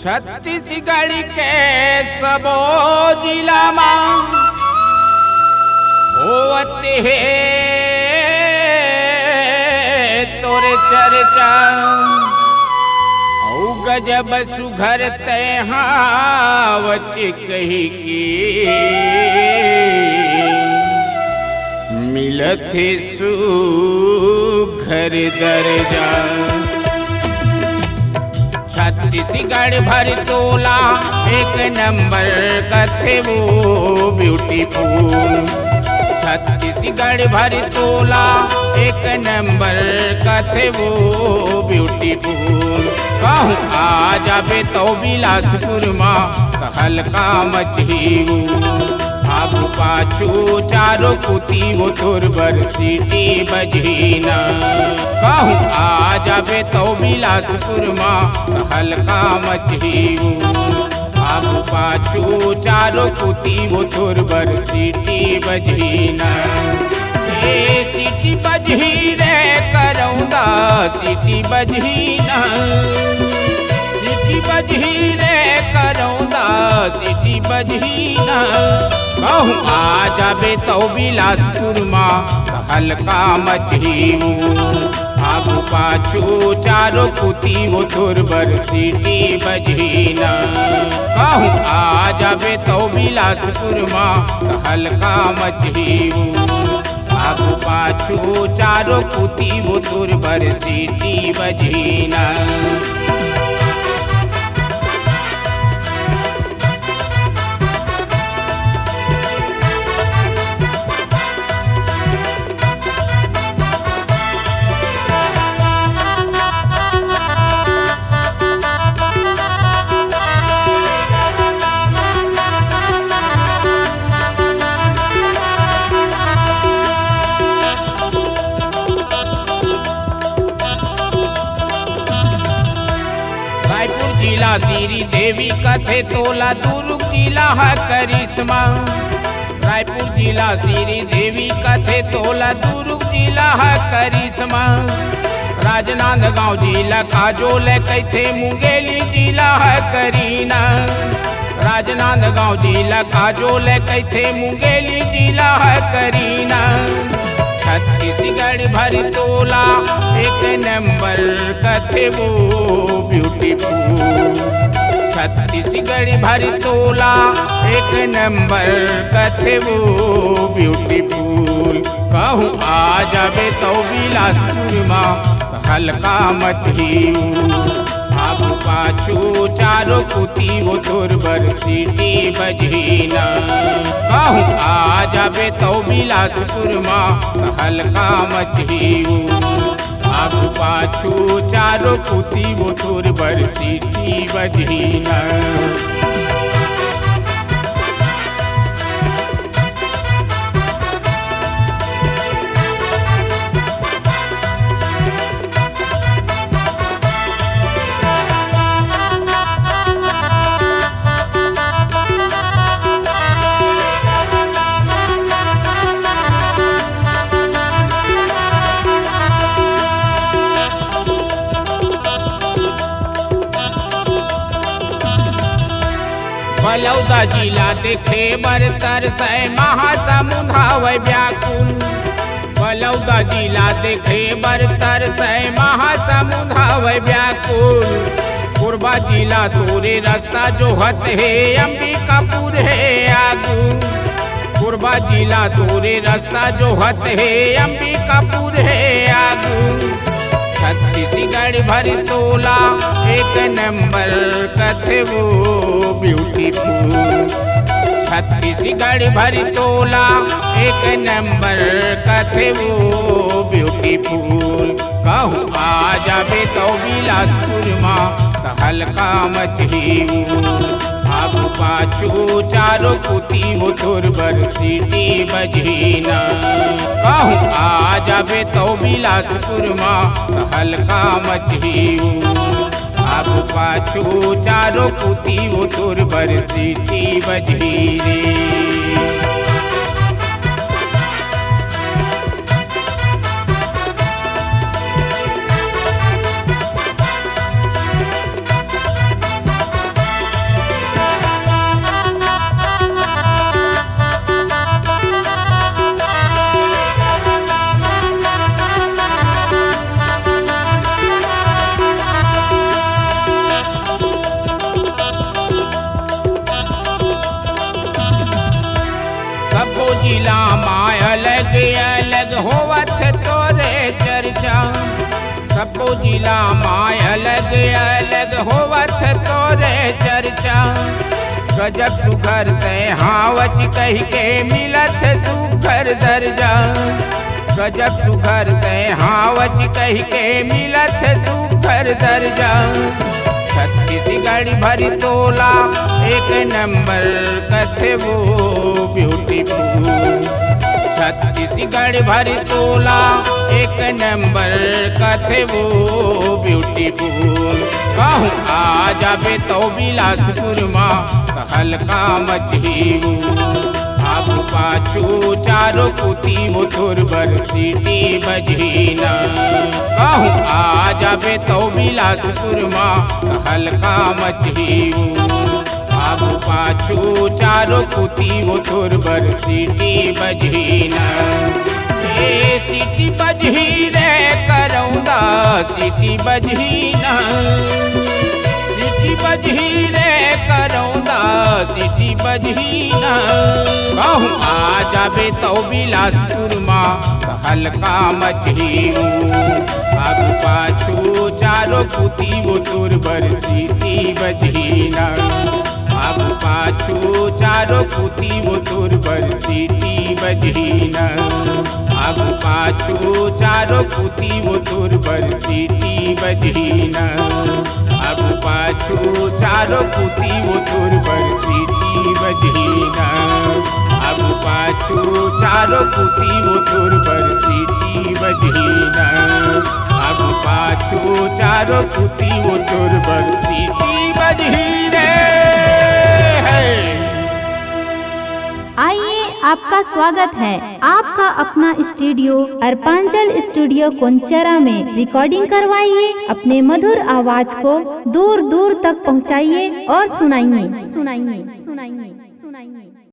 छत्तीसगढ़ के सबो जिला में होते है तोरे चर्चा औ गजब सुघर तहावच कही की मिलत सुघर दर्जा। छत्तीसगढ़ भर तोला एक नंबर कथे वो ब्यूटीफुल। छत्तीसगढ़ भर तोला एक नंबर कथे वो ब्यूटीफुल। कहूँ आ जाबे तो बिलासपुर माँ हल्का मचहीऊ। आगू पाछू चारों कुती वो तोरबर सीटी बजहीना। कहूँ आ जाबे तो बिलासपुर माँ हल्का मचहीऊ। आगू पाछू चारों कुती वो तोरबर सीटी बजहीना। ए सीटी बजही रे करौंदा सीटी बजहीना। सीटी बजही रे करौंदा सीटी बजहीना। कहूँ आ जाबे तो बिलासपुर माँ हल्का मचहीऊ। आगू पाछू चारों कुती वो तोरबर सीटी बजहीना। कहूँ आ जाबे तो बिलासपुर माँ हल्का मचहीऊ। आगू पाछू चारों कुती वो तोरबर सीटी बजहीना। जिला श्री देवी कथे तोला दुर्ग जिला है करिश्मा। रायपुर जिला श्री देवी कथे तोला दुर्ग जिला है करिश्मा। राजनांदगांव जिला काजोल कैथे मुंगेली जिला है करीना। राजनांदगांव जिला काजोल कैथे मुंगेली जिला है करीना। छत्तीसगढ़ भर तोला एक नंबर कथे वो ब्यूटीफुल। छत्तीसगढ़ भर तोला एक नंबर कथे वो ब्यूटीफुल। कहूँ आ जाबे तो बिलासपुर माँ हल्का मचहीऊ। आगू पाछू चारों कुती वो तोरबर सीटी बजहीना। कहूँ आ जाबे तो बिलासपुर माँ हल्का मचहीऊ। आगू पाछू चारों कुती वो तोरबर सीटी बजहीना। बलौदा जिला देखे बरतर से महासमुंद हवै व्याकुल। बलौदा जिला देखे बरतर से महासमुंद हवै व्याकुल। कोरबा जिला तोरे रास्ता जो हत है अंबिकापुर है आगू। कोरबा जिला तोरे रास्ता जो हत है अंबिकापुर है आगू। छत्तीसगढ़ भर तोला एक नंबर कथे वो ब्यूटीफुल। छत्तीसगढ़ भर तोला एक नंबर कथे वो ब्यूटीफुल। कहूँ आ जाबे तो बिलासपुर माँ हल्का मचहीऊ। आगू पाछू चारों कुती वो तोरबर सीटी बजहीना। कहूँ आ जाबे तो बिलासपुर माँ हल्का मचहीऊ। आगू पाछू चारों कुती वो तोरबर सीटी बजही रे। पाँचों जिला माय अलग अलग होवत तोरे चर्चा। गजब सुघर ते हावच कह के मिलत सुघर दर्जा। गजब सुघर ते हावच कह के मिलत सुघर दर्जा। छत्तीसगढ़ भरी तोला एक नंबर कथे वो ब्यूटीफुल। छत्तीसगढ़ भरी तोला एक नंबर कथे वो ब्यूटीफुल। कहूँ आ जाबे तो बिलासपुर माँ हल्का मचीबू। आगू पाछू चारों कुती मुथुर बर सीटी बजीना। कहूँ आ जाबे तो बिलासपुर माँ हल्का मचीबू। आगू पाछू चारों कुती मुथुर बर सीटी बजीना। ए सीटी बजही रे करौंदा सीटी बजहीना। सीटी बजही रे करौंदा सीटी बजहीना। कहूँ आ जाबे तो बिलासपुर माँ हल्का मचीबू। आगू पाछू चारों कुती मुथुर बर सीटी बजहीना। आगू पाछू चारों कुती मुथुर बर सीटी बजहीना। आगू पाछू चारों कुती मुथुर बर सीटी बजहीना। आगू पाछू चारों कुती मुथुर बर सीटी बजहीना। आगू पाछू चारों कुती मुथुर बर सीटी बजहीना। आगू पाछू चारों कुती मुथुर बर सीटी बजहीना। आइए, आपका स्वागत है। आपका अपना स्टूडियो अर्पांचल स्टूडियो कुंचरा में रिकॉर्डिंग करवाइए। अपने मधुर आवाज को दूर दूर तक पहुंचाइए और सुनाइए।